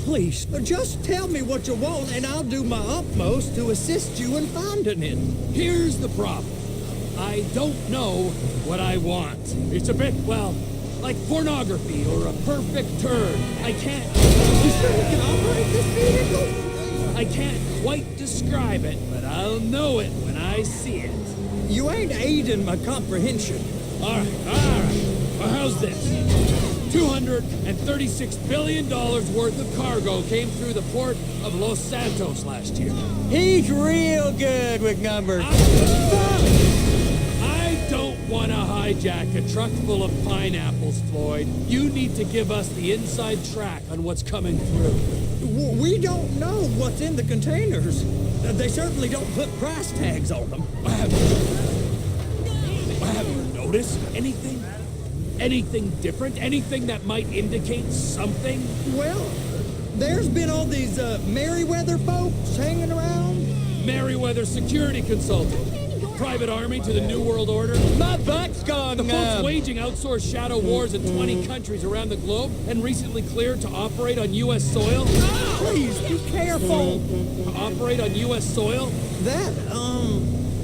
Please, just tell me what you want and I'll do my utmost to assist you in finding it. Here's the problem. I don't know what I want. It's a bit, well, like pornography or a perfect turn. I can't... You sure you can operate this vehicle? I can't quite describe it, but I'll know it when I see it. You ain't aiding my comprehension. All right. Well, how's this? $236 billion worth of cargo came through the port of Los Santos last year. He's real good with numbers. I don't want to hijack a truck full of pineapples, Floyd. You need to give us the inside track on what's coming through. We don't know what's in the containers. They certainly don't put price tags on them. Have you noticed anything? Anything different? Anything that might indicate something? Well, there's been all these Merryweather folks hanging around. Merryweather security consultant. Private army to the New World Order. My butt's gone. The folks waging outsourced shadow wars in 20 countries around the globe and recently cleared to operate on U.S. soil. Please, be careful. To operate on U.S. soil? That,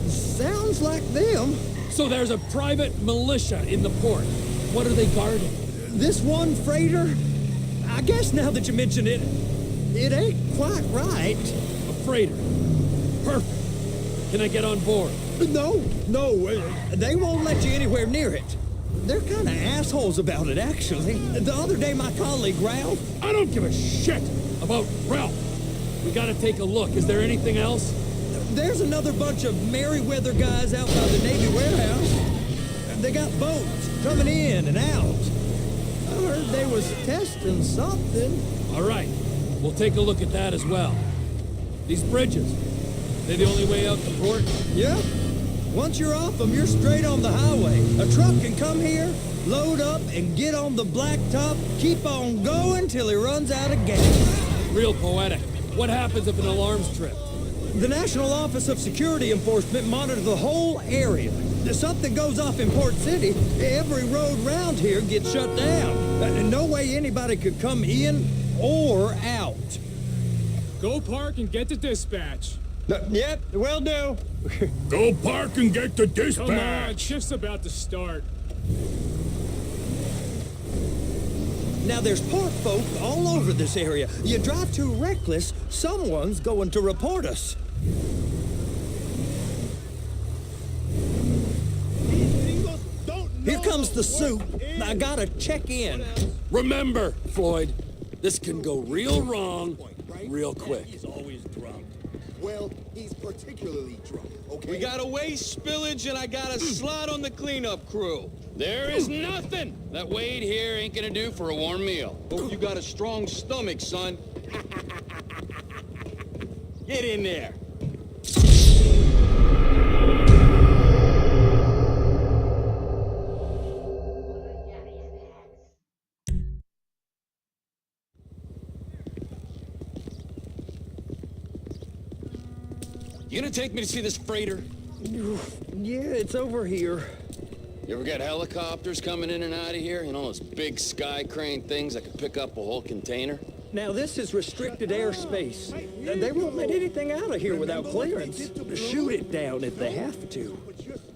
sounds like them. So there's a private militia in the port. What are they guarding? This one freighter? I guess now that you mention it, it ain't quite right. A freighter. Perfect. Can I get on board? No, they won't let you anywhere near it. They're kind of assholes about it, actually. The other day, my colleague, Ralph... I don't give a shit about Ralph. We gotta take a look. Is there anything else? There's another bunch of Merryweather guys out by the Navy warehouse. They got boats coming in and out. I heard they was testing something. All right, we'll take a look at that as well. These bridges, they the only way out the port? Yeah. Once you're off them, you're straight on the highway. A truck can come here, load up, and get on the blacktop, keep on going till he runs out of gas. Real poetic. What happens if an alarm's tripped? The National Office of Security Enforcement monitors the whole area. If something goes off in Port City, every road round here gets shut down. No way anybody could come in or out. Go park and get to dispatch. Yep, will do. Go park and get the dispatch. Come on, shift's about to start. Now there's port folk all over this area. You drive too reckless, someone's going to report us. Here comes the soup. I gotta check in. Remember, Floyd, this can go real wrong real quick. He's always drunk. Well, he's particularly drunk, okay? We got a waste spillage and I got a slot on the cleanup crew. There is nothing that Wade here ain't gonna do for a warm meal. Hope you got a strong stomach, son. Get in there. You gonna take me to see this freighter? Yeah, it's over here. You ever got helicopters coming in and out of here? You know, those big sky crane things that could pick up a whole container? Now, this is restricted airspace. They won't let anything out of here without clearance. Shoot it down if they have to.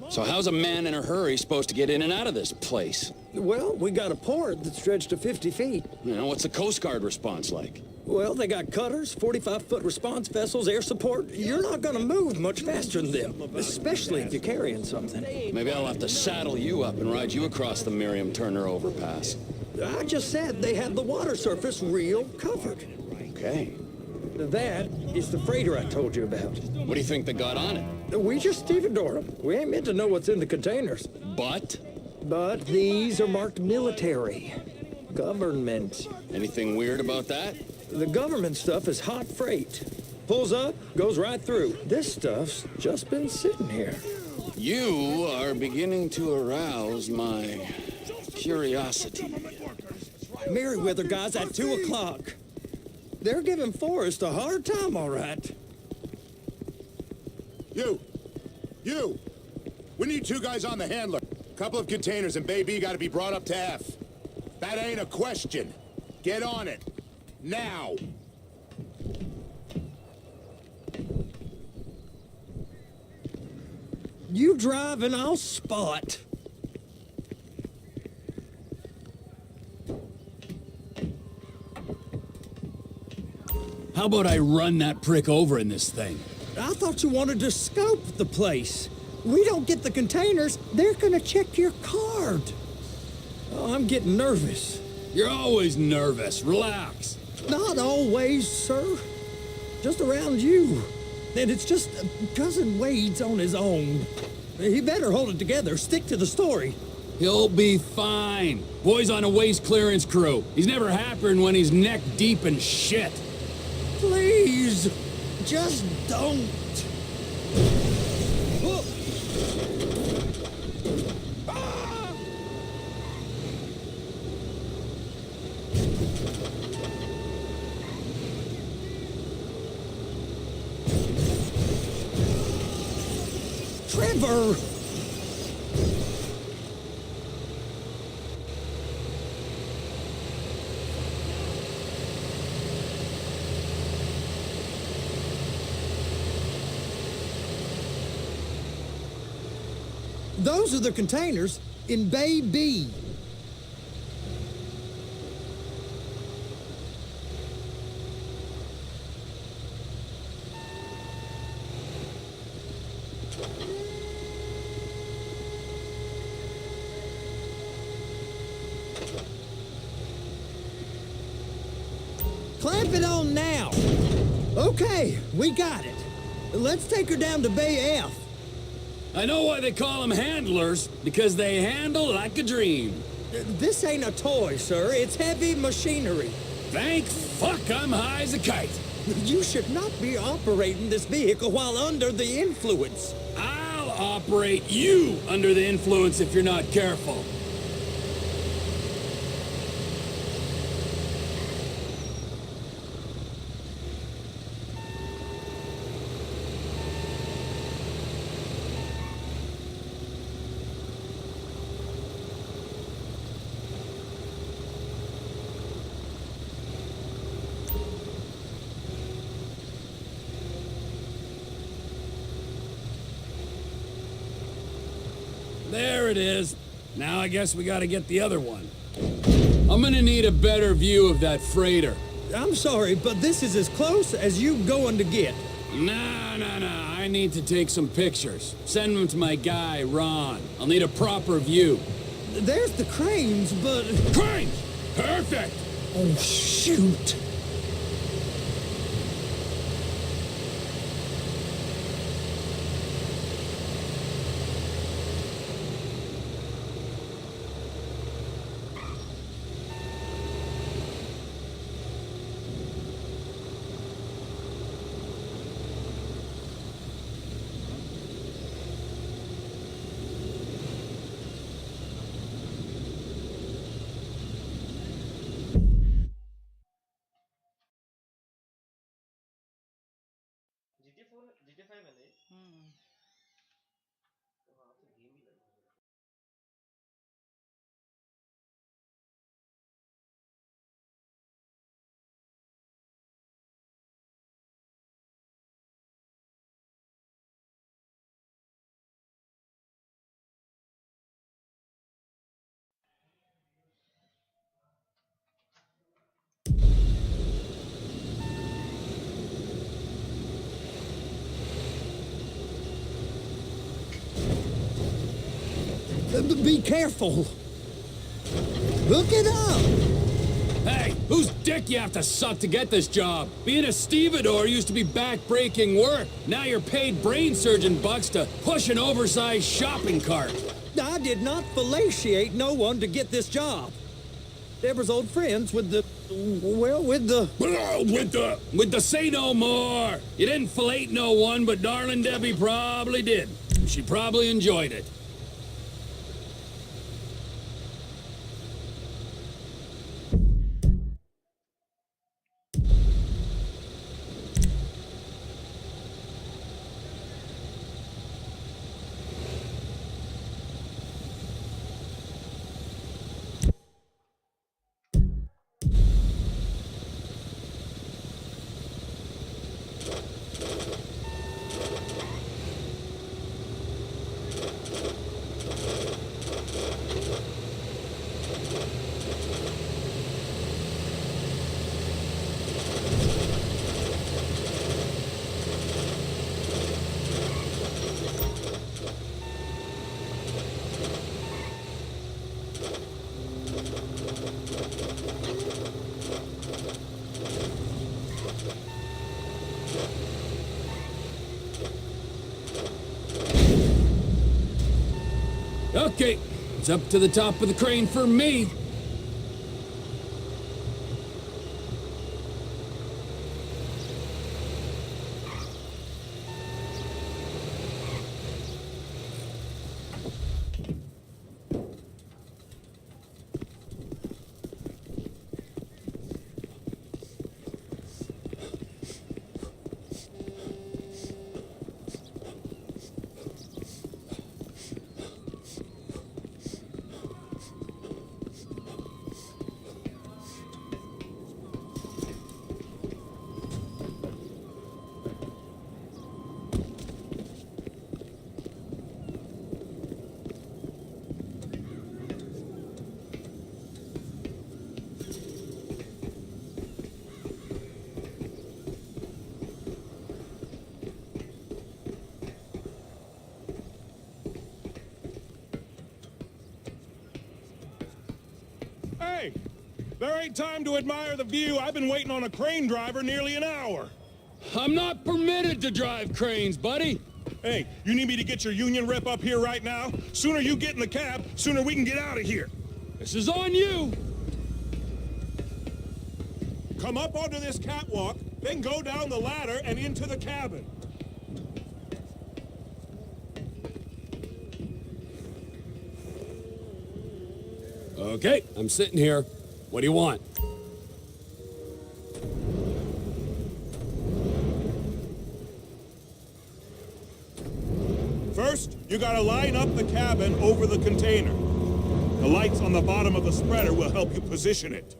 So how's a man in a hurry supposed to get in and out of this place? Well, we got a port that stretched to 50 feet. You know, what's the Coast Guard response like? Well, they got cutters, 45-foot response vessels, air support. You're not gonna move much faster than them, especially if you're carrying something. Maybe I'll have to saddle you up and ride you across the Miriam Turner overpass. I just said they had the water surface real covered. Okay. That is the freighter I told you about. What do you think they got on it? We just stevedore them. We ain't meant to know what's in the containers. But? But these are marked military. Government. Anything weird about that? The government stuff is hot freight. Pulls up, goes right through. This stuff's just been sitting here. You are beginning to arouse my curiosity. Merryweather guys at 2 o'clock. They're giving Forrest a hard time, all right. You! We need 2 guys on the handler. Couple of containers and Bay B gotta be brought up to F. That ain't a question. Get on it. Now! You drive and I'll spot. How about I run that prick over in this thing? I thought you wanted to scope the place. We don't get the containers, they're gonna check your card. Oh, I'm getting nervous. You're always nervous. Relax. Not always, sir. Just around you. And it's just Cousin Wade's on his own. He better hold it together, stick to the story. He'll be fine. Boy's on a waste clearance crew. He's never happier when he's neck deep in shit. Please, just don't. Trevor! Those are the containers in Bay B. Clamp it on now. Okay, we got it. Let's take her down to Bay F. I know why they call them handlers, because they handle like a dream. This ain't a toy, sir. It's heavy machinery. Thank fuck I'm high as a kite. You should not be operating this vehicle while under the influence. I'll operate you under the influence if you're not careful. There it is. Now I guess we gotta get the other one. I'm gonna need a better view of that freighter. I'm sorry, but this is as close as you going to get. Nah. I need to take some pictures. Send them to my guy, Ron. I'll need a proper view. There's the cranes, but... Cranes! Perfect! Oh, shoot. Be careful. Look it up. Hey, whose dick you have to suck to get this job? Being a stevedore used to be back-breaking work. Now you're paid brain surgeon bucks to push an oversized shopping cart. I did not fellatiate no one to get this job. Deborah's old friends with the... well, with the... With the say no more. You didn't fillet no one, but darling Debbie probably did. She probably enjoyed it. Okay, it's up to the top of the crane for me. Hey, there ain't time to admire the view. I've been waiting on a crane driver nearly an hour. I'm not permitted to drive cranes, buddy. Hey, you need me to get your union rep up here right now? Sooner you get in the cab, sooner we can get out of here. This is on you. Come up onto this catwalk, then go down the ladder and into the cabin. Okay, I'm sitting here. What do you want? First, you gotta line up the cabin over the container. The lights on the bottom of the spreader will help you position it.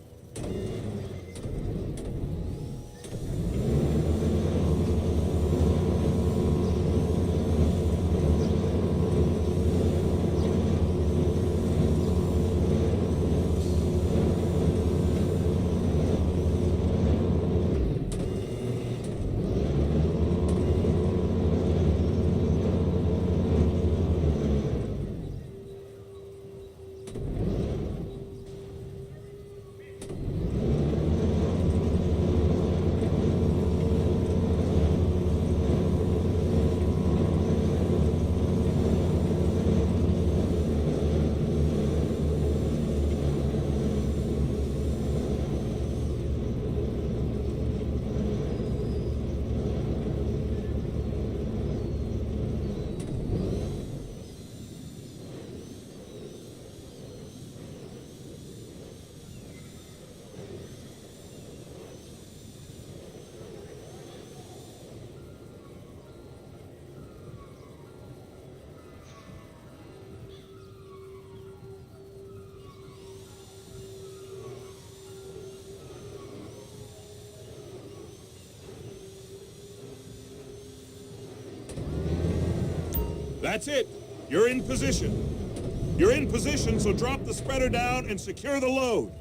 That's it. You're in position. You're in position, so drop the spreader down and secure the load.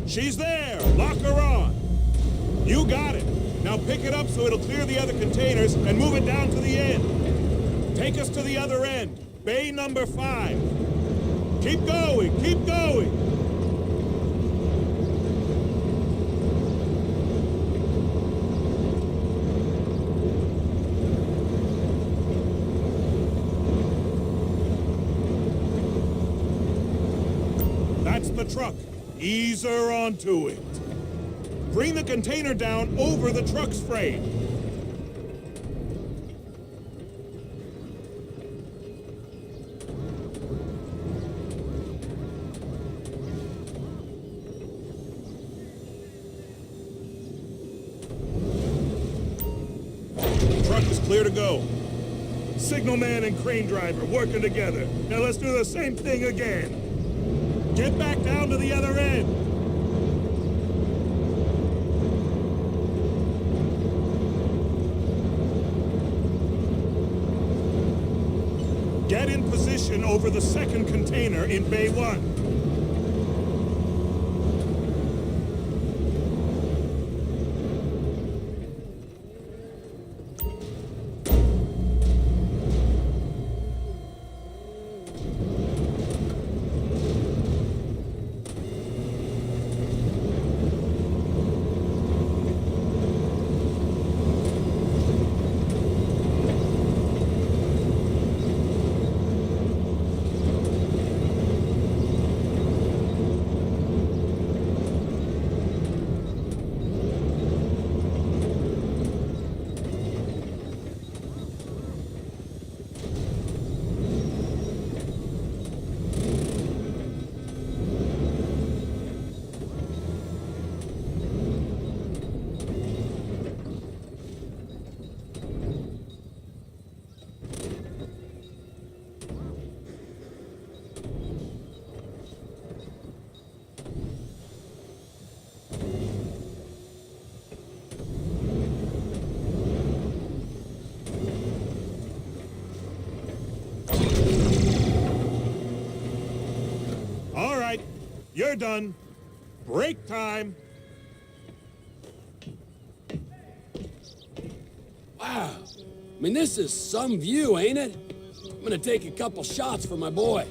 She's there. Lock her on. You got it. Now pick it up so it'll clear the other containers and move it down to the end. Take us to the other end. Bay number 5. Keep going. Keep going. That's the truck. Ease her onto it. Bring the container down over the truck's frame. Truck is clear to go. Signalman and crane driver working together. Now let's do the same thing again. Get back down to the other end. Get in position over the second container in Bay 1. You're done. Break time. Wow. I mean, this is some view, ain't it? I'm gonna take a couple shots for my boy.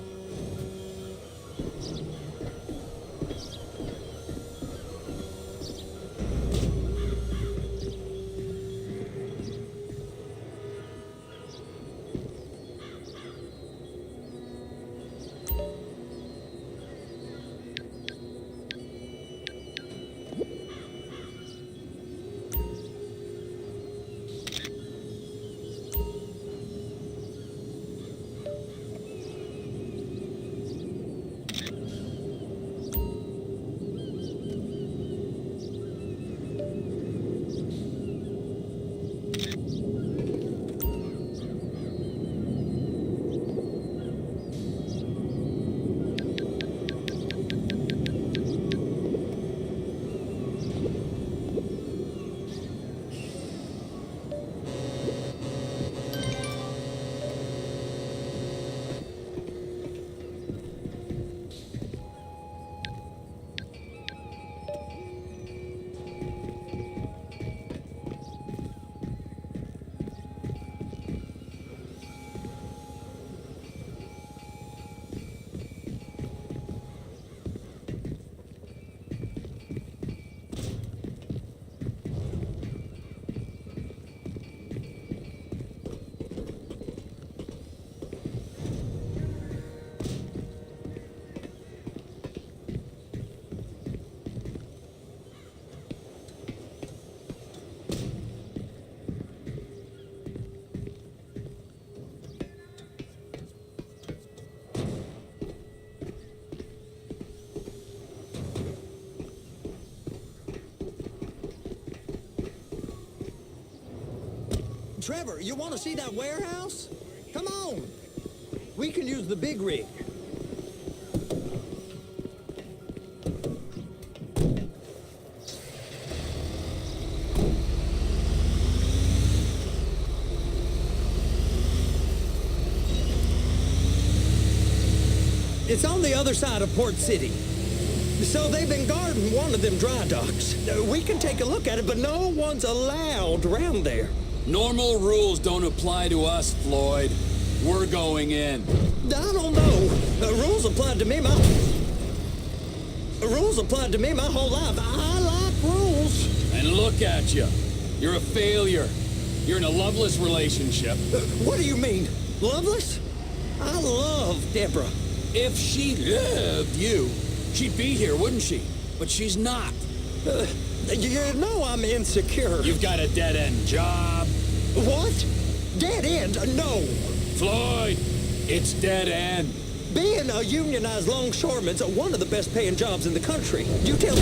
Trevor, you want to see that warehouse? Come on. We can use the big rig. It's on the other side of Port City. So they've been guarding one of them dry docks. We can take a look at it, but no one's allowed around there. Normal rules don't apply to us, Floyd. We're going in. I don't know. Rules applied to me my whole life. I like rules. And look at you. You're a failure. You're in a loveless relationship. What do you mean? Loveless? I love Deborah. If she loved you, she'd be here, wouldn't she? But she's not. You know I'm insecure. You've got a dead-end job. What? Dead end? No. Floyd, it's dead end. Being a unionized longshoreman's one of the best paying jobs in the country. You tell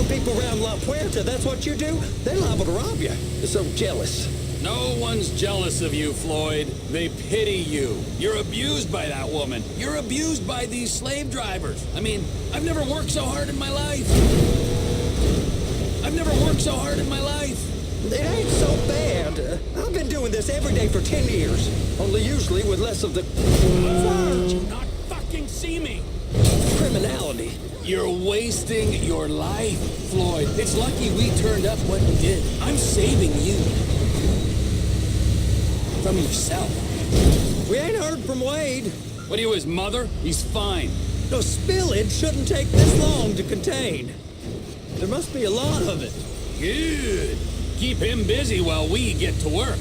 people around La Puerta that's what you do, they're liable to rob you. They're so jealous. No one's jealous of you, Floyd. They pity you. You're abused by that woman. You're abused by these slave drivers. I mean, I've never worked so hard in my life. I've never worked so hard in my life. It ain't so bad. I've been doing this every day for 10 years. Only usually with less of the... Why did you not fucking see me? criminality. You're wasting your life, Floyd. It's lucky we turned up when we did. I'm saving you. From yourself. We ain't heard from Wade. What are you, his mother? He's fine. No, spillage shouldn't take this long to contain. There must be a lot of it. Good. Keep him busy while we get to work.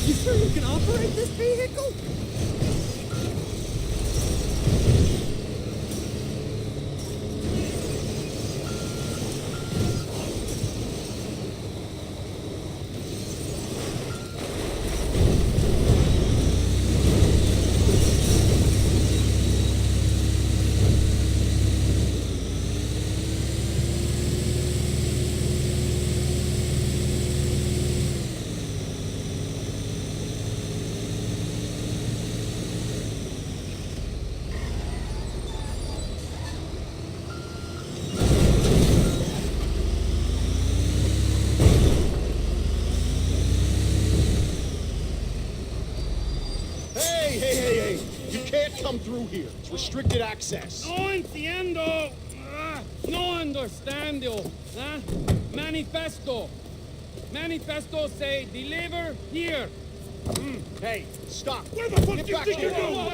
You sure you can operate this vehicle? through here. It's restricted access. No entiendo. No understando. Manifesto. Manifesto say deliver here. Hey, stop. Where the fuck Get do you back think here. you're going?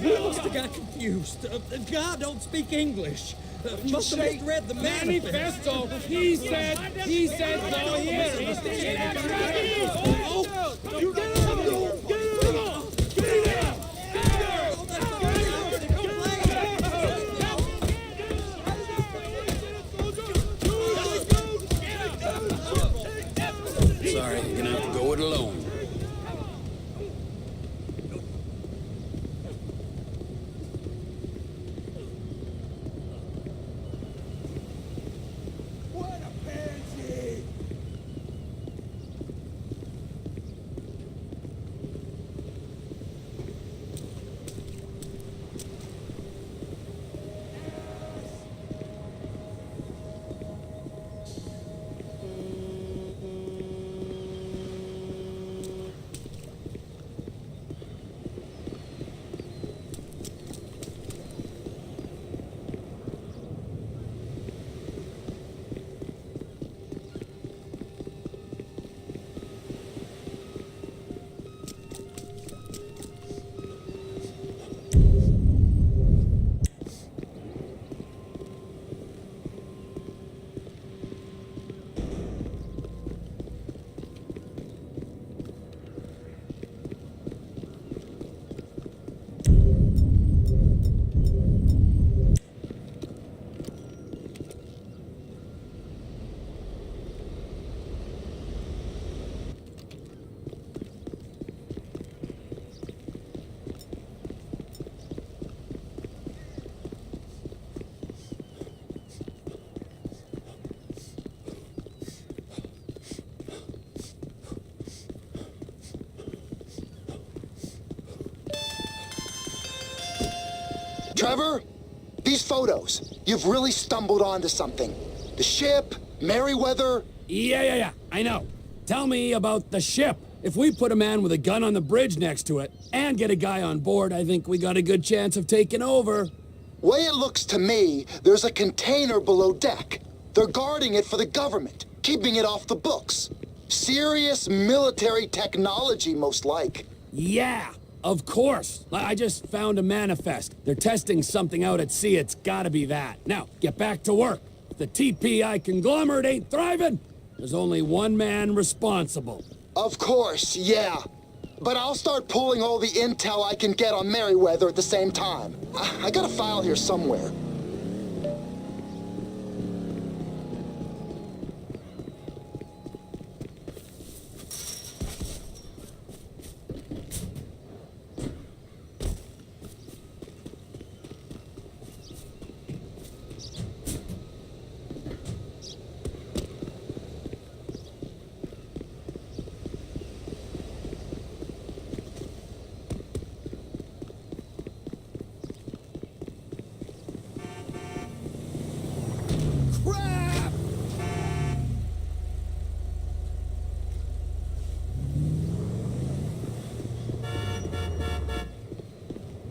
He must have got confused. God don't speak English. Must have misread the manifest. Manifesto. He said go here. Sorry, you're gonna have to go it alone. Trevor, these photos, you've really stumbled onto something. The ship, Merryweather. Yeah, I know. Tell me about the ship. If we put a man with a gun on the bridge next to it and get a guy on board, I think we got a good chance of taking over. Way it looks to me, there's a container below deck. They're guarding it for the government, keeping it off the books. Serious military technology, most like. Yeah, of course. I just found a manifest. They're testing something out at sea. It's gotta be that. Now, get back to work. If the TPI conglomerate ain't thriving, there's only one man responsible. Of course, yeah. But I'll start pulling all the intel I can get on Merryweather at the same time. I got a file here somewhere.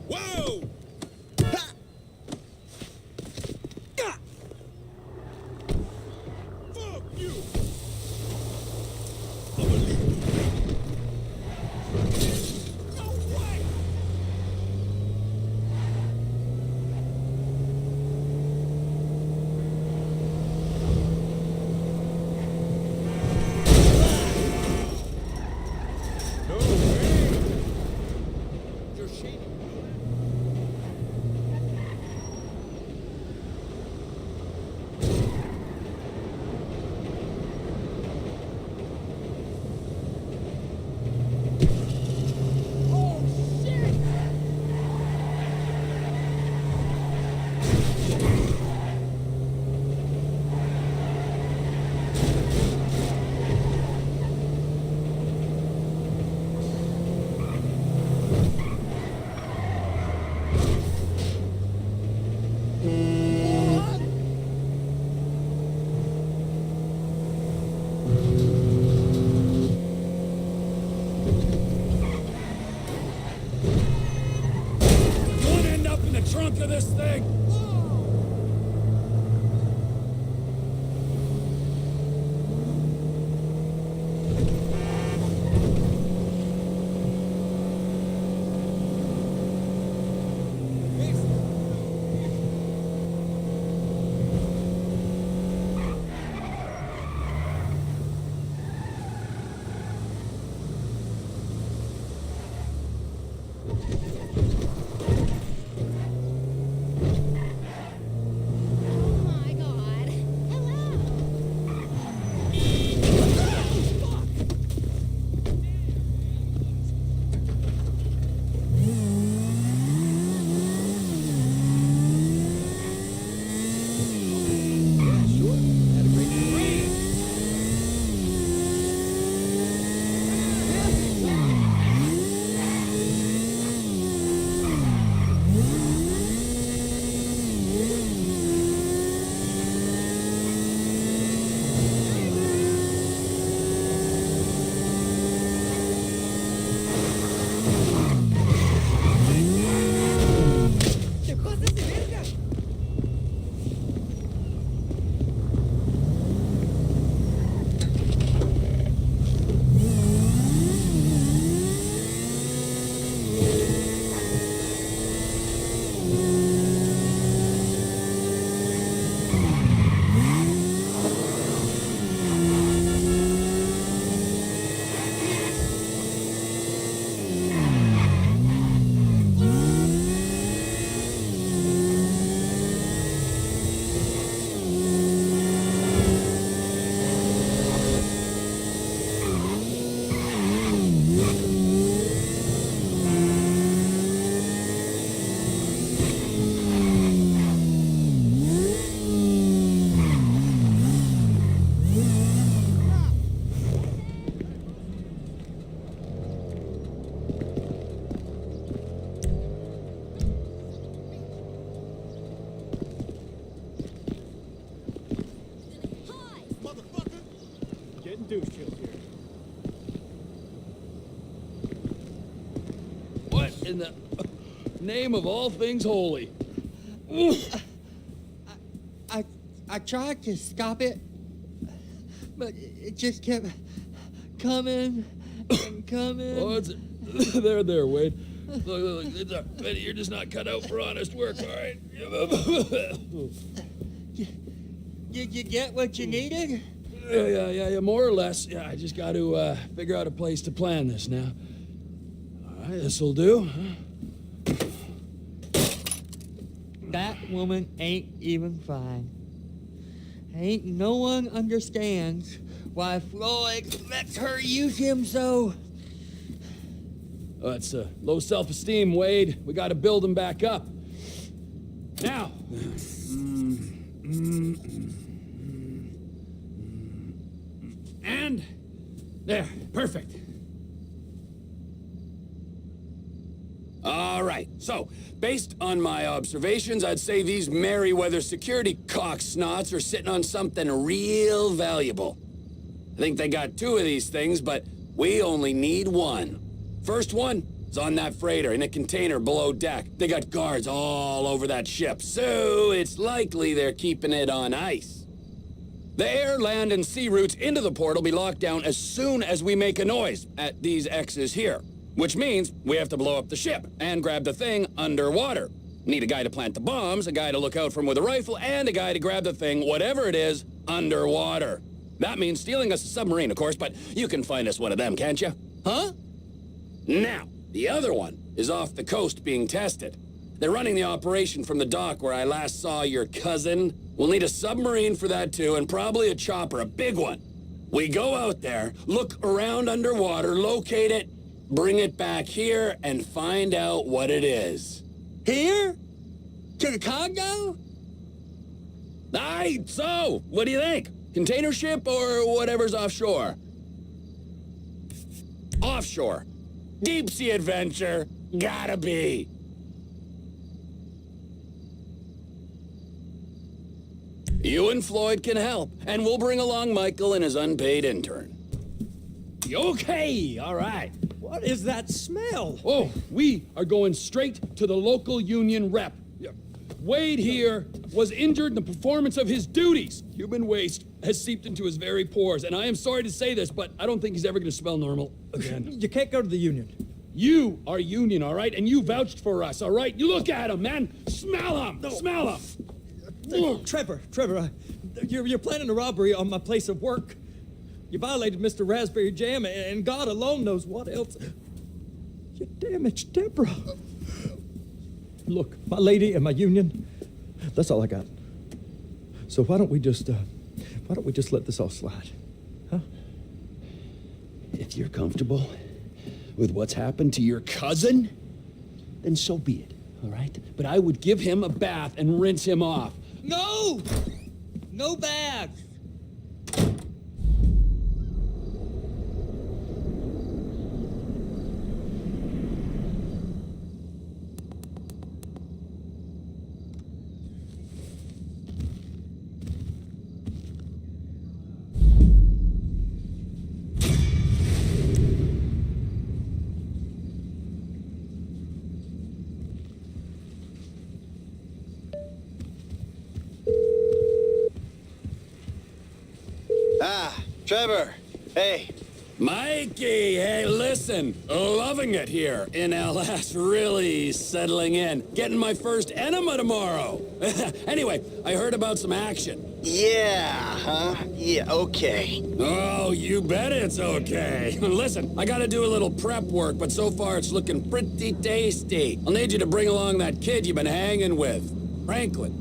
Whoa! Fuck you! No way! Getting douche chilled here. What in the name of all things holy? I tried to stop it, but it just kept coming and coming. Oh, it's there, Wade. Look, you're just not cut out for honest work, all right? Did you get what you needed? Yeah, more or less. Yeah, I just got to figure out a place to plan this now. All right, this'll do. That woman ain't even fine. Ain't no one understands why Floyd lets her use him so. Oh, it's low self-esteem, Wade. We got to build him back up. Now. And there, perfect. All right, so, based on my observations, I'd say these Merryweather security cocksnots are sitting on something real valuable. I think they got 2 of these things, but we only need 1. First one is on that freighter in a container below deck. They got guards all over that ship, so it's likely they're keeping it on ice. The air, land, and sea routes into the port will be locked down as soon as we make a noise at these X's here. Which means we have to blow up the ship and grab the thing underwater. Need a guy to plant the bombs, a guy to look out for him with a rifle, and a guy to grab the thing, whatever it is, underwater. That means stealing us a submarine, of course, but you can find us one of them, can't you? Huh? Now, the other one is off the coast being tested. They're running the operation from the dock where I last saw your cousin. We'll need a submarine for that too, and probably a chopper, a big one. We go out there, look around underwater, locate it, bring it back here, and find out what it is. Here? To the Congo? Aye, so, what do you think? Container ship or whatever's offshore? Offshore. Deep sea adventure. Gotta be. You and Floyd can help, and we'll bring along Michael and his unpaid intern. Okay, all right. What is that smell? Oh, we are going straight to the local union rep. Wade here was injured in the performance of his duties. Human waste has seeped into his very pores, and I am sorry to say this, but I don't think he's ever going to smell normal again. You can't go to the union. You are union, all right? And you vouched for us, all right? You look at him, man. Smell him. No. Smell him. Trevor, you're planning a robbery on my place of work. You violated Mr. Raspberry Jam, and God alone knows what else. You damaged Deborah. Look, my lady and my union, that's all I got. So why don't we just let this all slide, huh? If you're comfortable with what's happened to your cousin, then so be it, all right? But I would give him a bath and rinse him off. No! No bags! Trevor, hey. Mikey, hey, listen. Loving it here in LS. Really settling in. Getting my first enema tomorrow. Anyway, I heard about some action. Yeah, huh? Yeah, okay. Oh, you bet it's okay. Listen, I gotta do a little prep work, but so far it's looking pretty tasty. I'll need you to bring along that kid you've been hanging with, Franklin.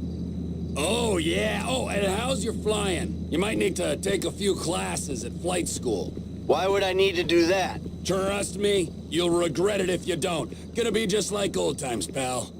Oh, yeah. Oh, and how's your flying? You might need to take a few classes at flight school. Why would I need to do that? Trust me, you'll regret it if you don't. Gonna be just like old times, pal.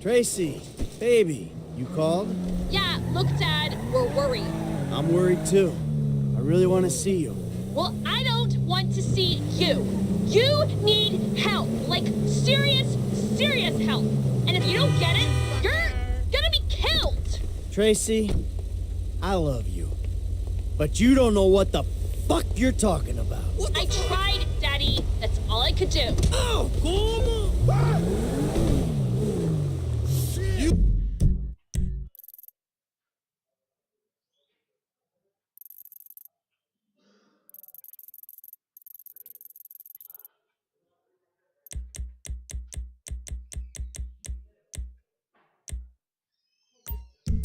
Tracy, baby, you called? Yeah, look, Dad, we're worried. I'm worried too. I really want to see you. Well, I don't want to see you. You need help. Like, serious, serious help. And if you don't get it, you're gonna be killed. Tracy, I love you. But you don't know what the fuck you're talking about. I tried, Daddy. That's all I could do. Oh, come on!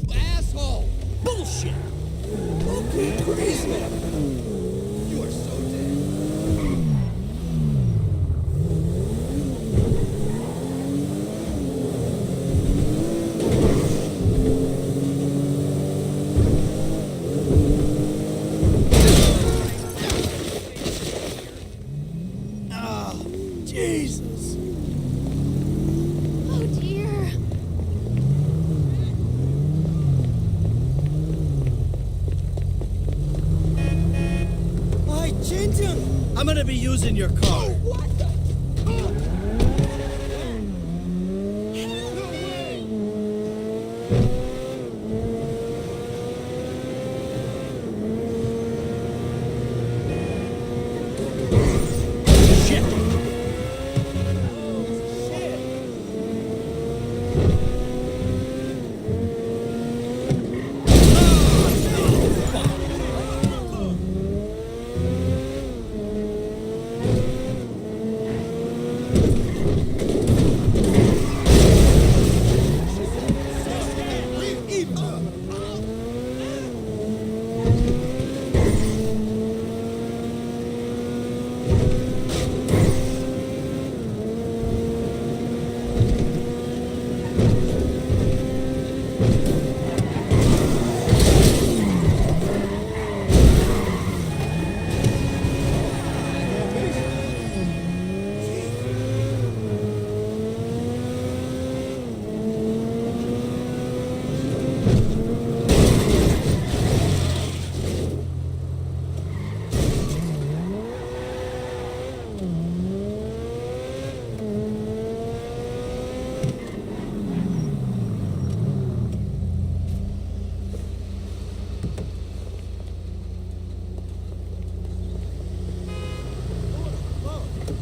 Asshole! Bullshit! Okay, crazy. You are so dead. Oh, Jesus. Oh, dear. Hi, Chinchon. I'm gonna be using your car. What the?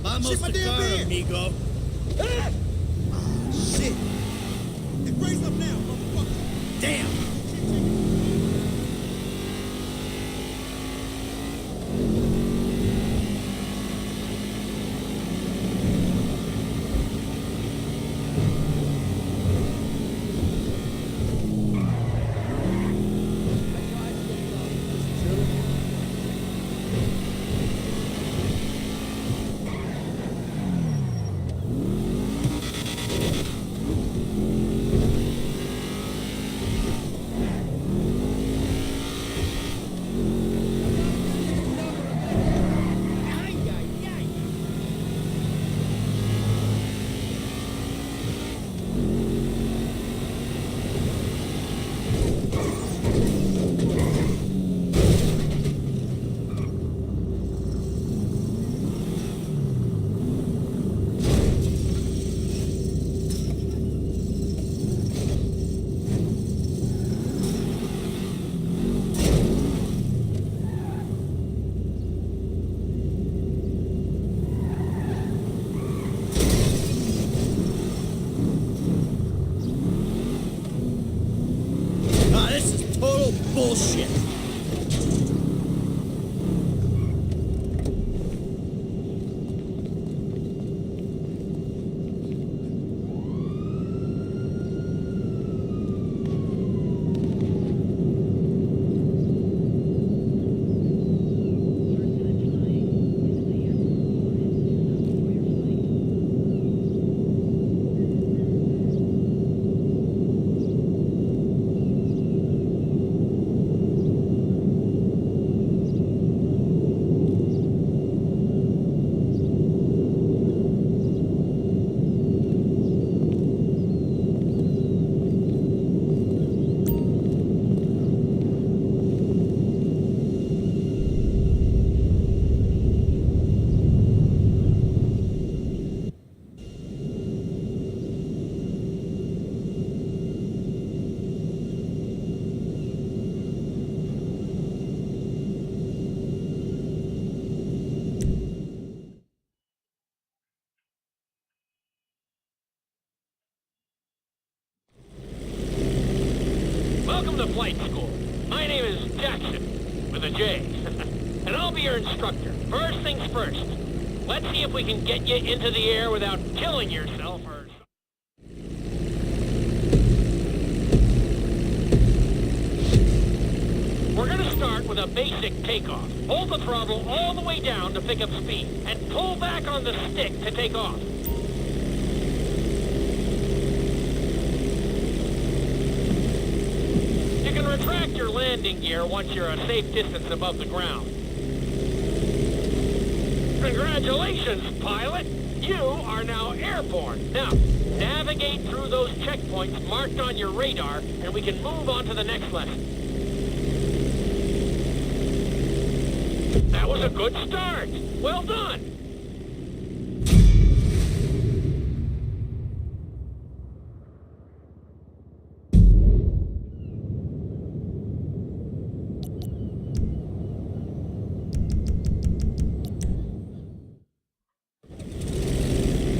Vamos the car, amigo. Ah! Oh, shit. Hey, raise up now, motherfucker. Damn. Bullshit. flight school. My name is Jackson, with a J. And I'll be your instructor. First things first. Let's see if we can get you into the air without killing yourself or... We're gonna start with a basic takeoff. Hold the throttle all the way down to pick up speed, and pull back on the stick to take off. You can retract your landing gear once you're a safe distance above the ground. Congratulations, pilot! You are now airborne. Now, navigate through those checkpoints marked on your radar, and we can move on to the next lesson. That was a good start. Well done.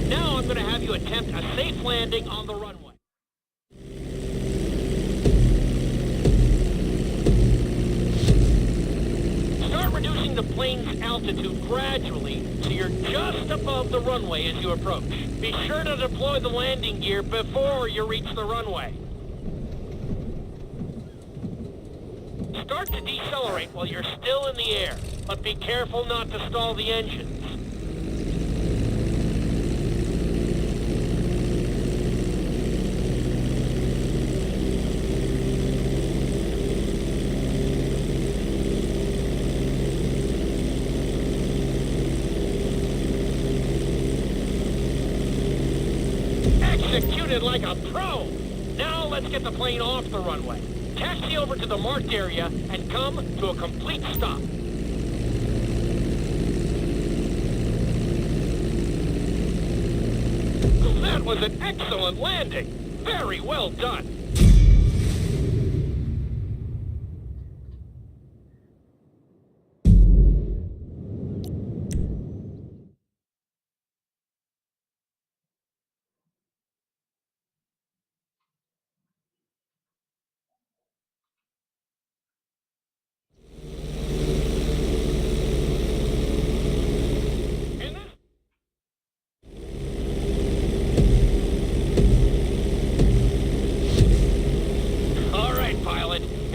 Now I'm going to have you attempt a safe landing on the runway. Reducing the plane's altitude gradually so you're just above the runway as you approach. Be sure to deploy the landing gear before you reach the runway. Start to decelerate while you're still in the air, but be careful not to stall the engines. Executed like a pro! Now let's get the plane off the runway. Taxi over to the marked area and come to a complete stop. That was an excellent landing. Very well done.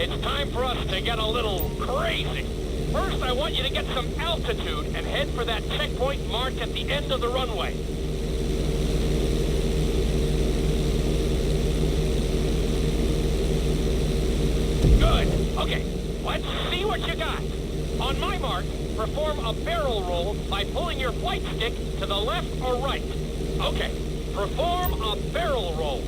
It's time for us to get a little crazy. First, I want you to get some altitude and head for that checkpoint marked at the end of the runway. Good. Okay, let's see what you got. On my mark, perform a barrel roll by pulling your flight stick to the left or right. Okay, perform a barrel roll.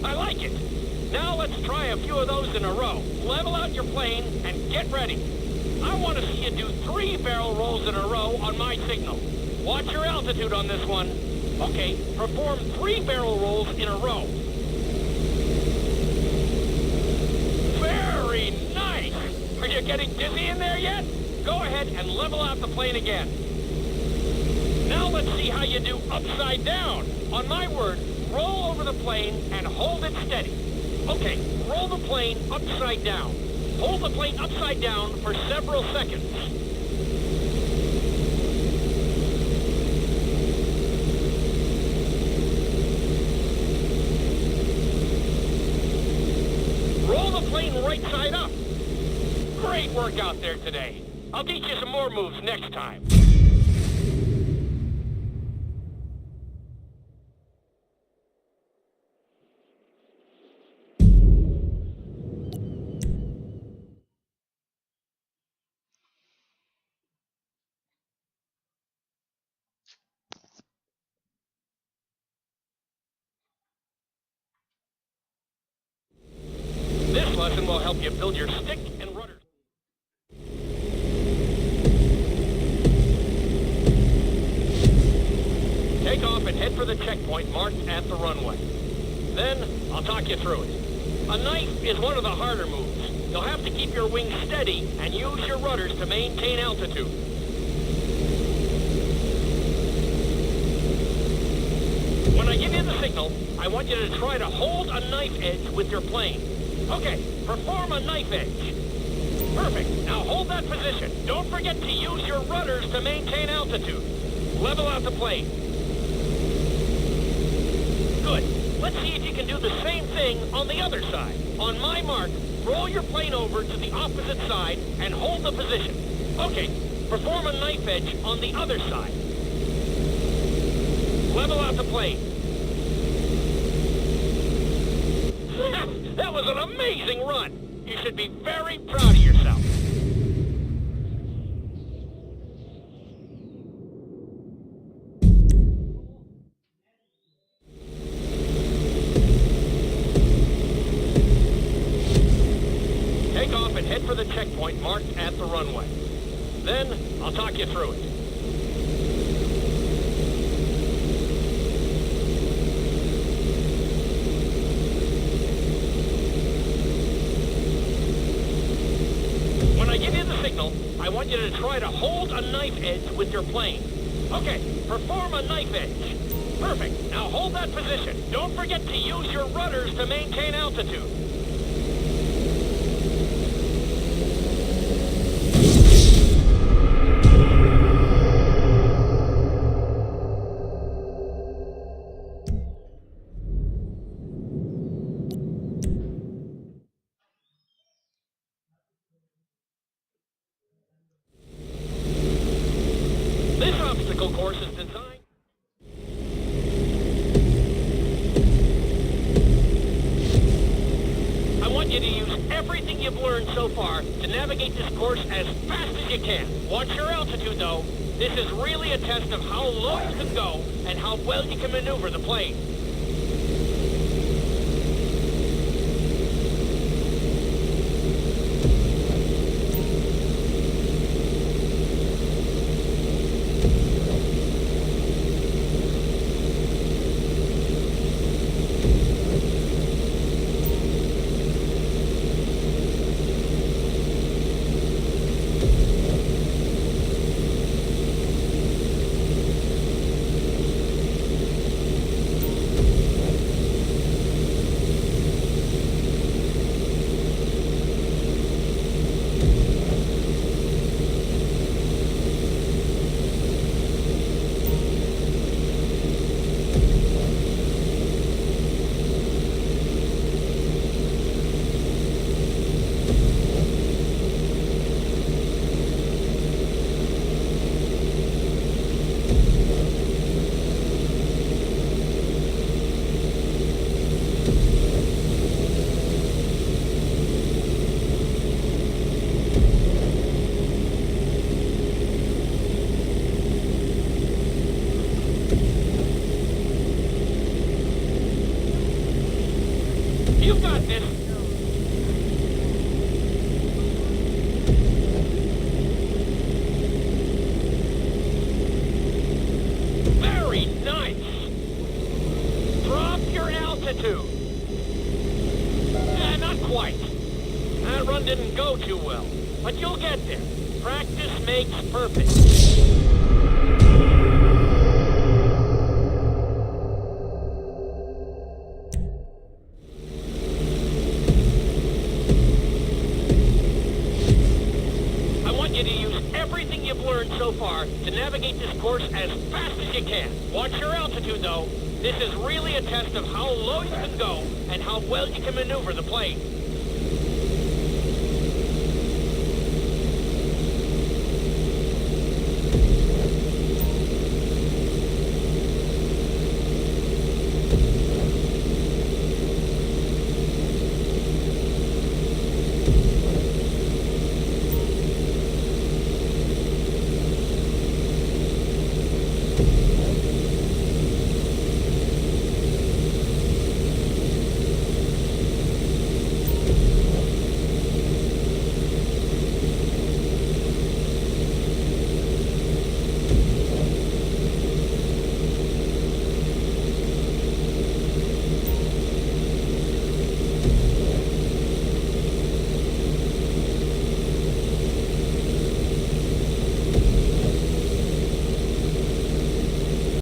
I like it. Now let's try a few of those in a row. Level out your plane and get ready. I want to see you do 3 barrel rolls in a row on my signal. Watch your altitude on this one. Okay, perform 3 barrel rolls in a row. Very nice. Are you getting dizzy in there yet? Go ahead and level out the plane again. Now let's see how you do upside down. On my word, roll over the plane and hold it steady. Okay, roll the plane upside down. Hold the plane upside down for several seconds. Roll the plane right side up. Great work out there today. I'll teach you some more moves next time. This lesson will help you build your stick and rudder. Take off and head for the checkpoint marked at the runway. Then, I'll talk you through it. A knife is one of the harder moves. You'll have to keep your wings steady and use your rudders to maintain altitude. When I give you the signal, I want you to try to hold a knife edge with your plane. Okay, perform a knife edge. Perfect. Now hold that position. Don't forget to use your rudders to maintain altitude. Level out the plane. Good. Let's see if you can do the same thing on the other side. On my mark, roll your plane over to the opposite side and hold the position. Okay, perform a knife edge on the other side. Level out the plane. That was an amazing run. You should be very proud of yourself. Take off and head for the checkpoint marked at the runway. Then, I'll talk you through it. When I give you the signal, I want you to try to hold a knife edge with your plane. Okay, perform a knife edge. Perfect. Now hold that position. Don't forget to use your rudders to maintain altitude. This obstacle course is designed... I want you to use everything you've learned so far to navigate this course as fast as you can. Watch your altitude, though. This is really a test of how low you can go and how well you can maneuver the plane. You've got this. Very nice. Drop your altitude. Not quite. That run didn't go too well, but you'll get there. Practice makes perfect. Everything you've learned so far to navigate this course as fast as you can. Watch your altitude, though. This is really a test of how low you can go and how well you can maneuver the plane.